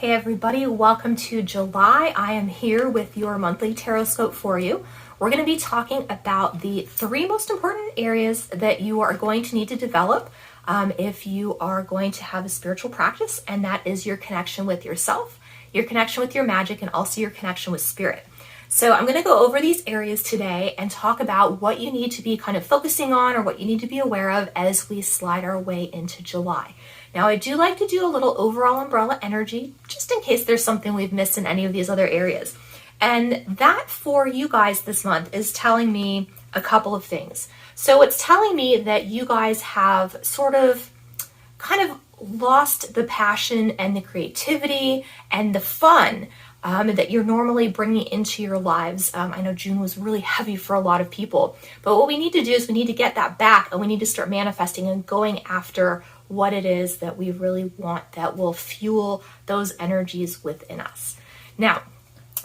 Hey everybody, welcome to July. I am here with your monthly Tarotscope for you. We're going to be talking about the three most important areas that you are going to need to develop if you are going to have a spiritual practice, and that is your connection with yourself, your connection with your magic, and also your connection with spirit. So I'm going to go over these areas today and talk about what you need to be kind of focusing on or what you need to be aware of as we slide our way into July. Now, I do like to do a little overall umbrella energy, just in case there's something we've missed in any of these other areas. And that for you guys this month is telling me a couple of things. So it's telling me that you guys have sort of kind of lost the passion and the creativity and the fun that you're normally bringing into your lives. I know June was really heavy for a lot of people, but what we need to do is we need to get that back, and we need to start manifesting and going after what it is that we really want that will fuel those energies within us. Now,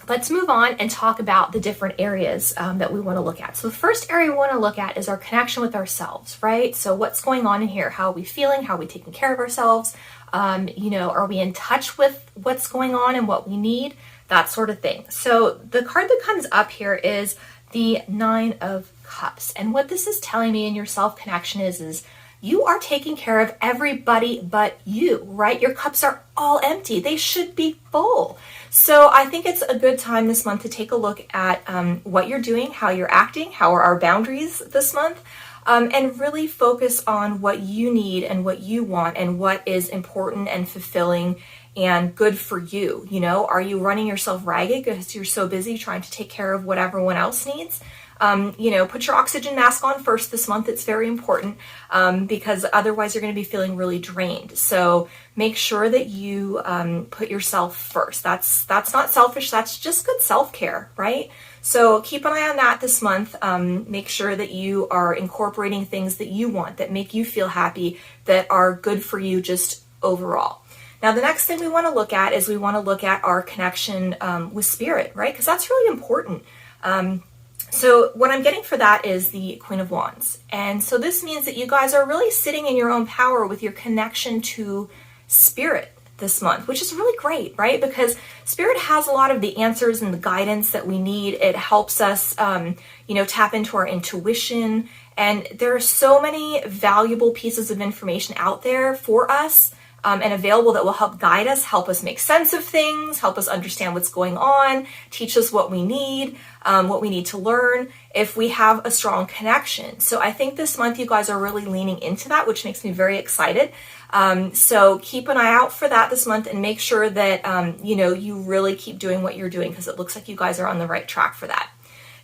let's move on and talk about the different areas that we want to look at. So the first area we want to look at is our connection with ourselves, right? So what's going on in here? How are we feeling? How are we taking care of ourselves? Are we in touch with what's going on and what we need? That sort of thing. So the card that comes up here is the Nine of Cups. And what this is telling me in your self-connection is you are taking care of everybody but you, right? Your cups are all empty. They should be full. So I think it's a good time this month to take a look at what you're doing, how you're acting, how are our boundaries this month, and really focus on what you need and what you want and what is important and fulfilling and good for you. You know, are you running yourself ragged because you're so busy trying to take care of what everyone else needs? Put your oxygen mask on first this month. It's very important because otherwise you're going to be feeling really drained. So make sure that you put yourself first. That's not selfish. That's just good self-care, right? So keep an eye on that this month. Make sure that you are incorporating things that you want, that make you feel happy, that are good for you just overall. Now, the next thing we want to look at is we want to look at our connection with spirit, right? Because that's really important. So what I'm getting for that is the Queen of Wands. And so this means that you guys are really sitting in your own power with your connection to spirit this month, which is really great, right? Because spirit has a lot of the answers and the guidance that we need. It helps us, tap into our intuition. And there are so many valuable pieces of information out there for us and available that will help guide us, help us make sense of things, help us understand what's going on, teach us what we need to learn if we have a strong connection. So I think this month you guys are really leaning into that, which makes me very excited. So keep an eye out for that this month and make sure that, you really keep doing what you're doing, because it looks like you guys are on the right track for that.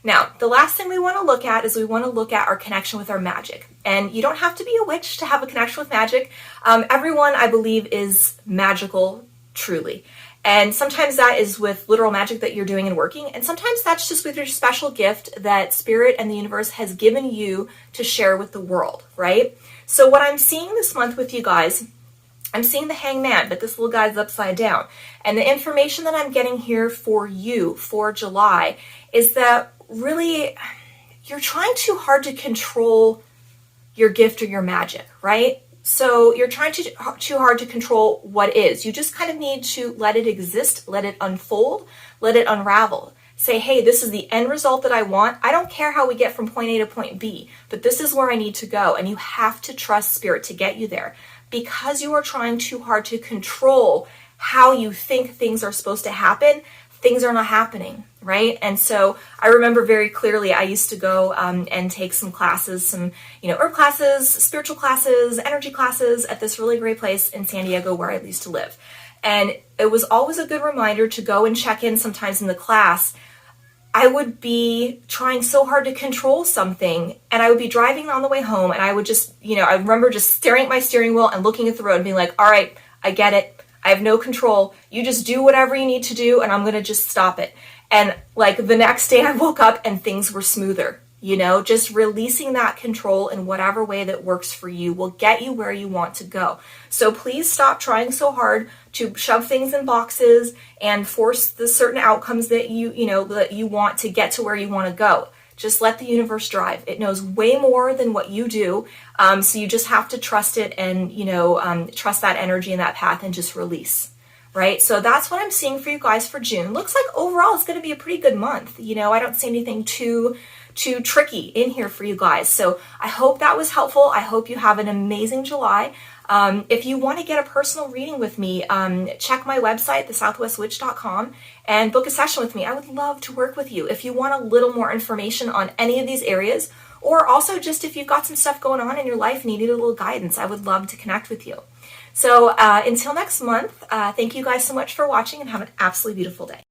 Now, the last thing we want to look at is we want to look at our connection with our magic. And you don't have to be a witch to have a connection with magic. Everyone, I believe, is magical, truly. And sometimes that is with literal magic that you're doing and working. And sometimes that's just with your special gift that spirit and the universe has given you to share with the world, right? So what I'm seeing this month with you guys, I'm seeing the Hangman, but this little guy's upside down. And the information that I'm getting here for you for July is that really you're trying too hard to control your gift or your magic, right? So you're trying too hard to control what is. You just kind of need to let it exist, let it unfold, let it unravel. Say, hey, this is the end result that I want. I don't care how we get from point A to point B, but this is where I need to go. And you have to trust spirit to get you there, because you are trying too hard to control how you think things are supposed to happen. Things are not happening, right? And so I remember very clearly I used to go and take some classes, some herb classes, spiritual classes, energy classes at this really great place in San Diego where I used to live. And it was always a good reminder to go and check in sometimes in the class. I would be trying so hard to control something, and I would be driving on the way home, and I would just, I remember just staring at my steering wheel and looking at the road and being like, all right, I get it. I have no control. You just do whatever you need to do, and I'm going to just stop it. And like the next day I woke up and things were smoother. Just releasing that control in whatever way that works for you will get you where you want to go. So please stop trying so hard to shove things in boxes and force the certain outcomes that that you want to get to where you want to go. Just let the universe drive. It knows way more than what you do. So you just have to trust it and, trust that energy and that path and just release. right? So that's what I'm seeing for you guys for June. Looks like overall it's going to be a pretty good month. You know, I don't see anything too tricky in here for you guys. So I hope that was helpful. I hope you have an amazing July. If you want to get a personal reading with me, check my website, thesouthwestwitch.com, and book a session with me. I would love to work with you. If you want a little more information on any of these areas, or also just if you've got some stuff going on in your life and you need a little guidance, I would love to connect with you. So until next month, thank you guys so much for watching and have an absolutely beautiful day.